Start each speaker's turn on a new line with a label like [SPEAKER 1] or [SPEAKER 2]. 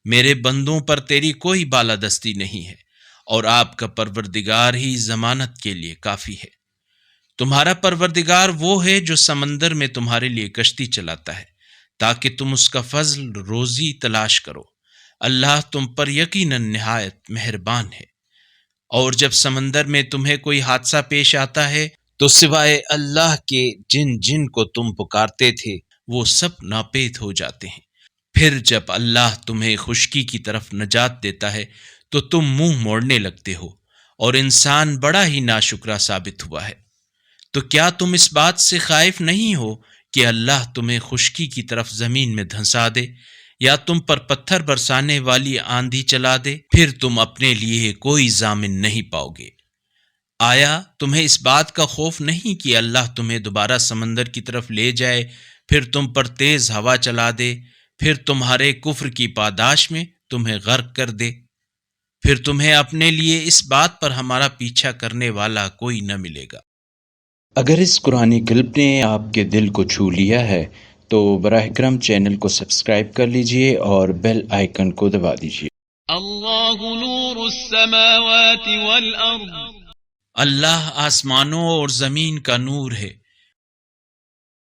[SPEAKER 1] میرے بندوں پر تیری کوئی بالادستی نہیں ہے، اور آپ کا پروردگار ہی ضمانت کے لیے کافی ہے۔ تمہارا پروردگار وہ ہے جو سمندر میں تمہارے لیے کشتی چلاتا ہے تاکہ تم اس کا فضل روزی تلاش کرو۔ اللہ تم پر یقیناً نہایت مہربان ہے۔ اور جب سمندر میں تمہیں کوئی حادثہ پیش آتا ہے تو سوائے اللہ کے جن جن کو تم پکارتے تھے وہ سب ناپید ہو جاتے ہیں۔ پھر جب اللہ تمہیں خشکی کی طرف نجات دیتا ہے تو تم منہ موڑنے لگتے ہو، اور انسان بڑا ہی ناشکرا ثابت ہوا ہے۔ تو کیا تم اس بات سے خائف نہیں ہو کہ اللہ تمہیں خشکی کی طرف زمین میں دھنسا دے، یا تم پر پتھر برسانے والی آندھی چلا دے؟ پھر تم اپنے لیے کوئی ضامن نہیں پاؤ گے۔ آیا تمہیں اس بات کا خوف نہیں کہ اللہ تمہیں دوبارہ سمندر کی طرف لے جائے، پھر تم پر تیز ہوا چلا دے، پھر تمہارے کفر کی پاداش میں تمہیں غرق کر دے؟ پھر تمہیں اپنے لیے اس بات پر ہمارا پیچھا کرنے والا کوئی نہ ملے گا۔
[SPEAKER 2] اگر اس قرآنی کلپ نے آپ کے دل کو چھو لیا ہے تو براہ کرم چینل کو سبسکرائب کر لیجئے اور بیل آئیکن کو دبا دیجئے۔
[SPEAKER 3] اللہ نور السماوات والارض،
[SPEAKER 1] اللہ آسمانوں اور زمین کا نور ہے۔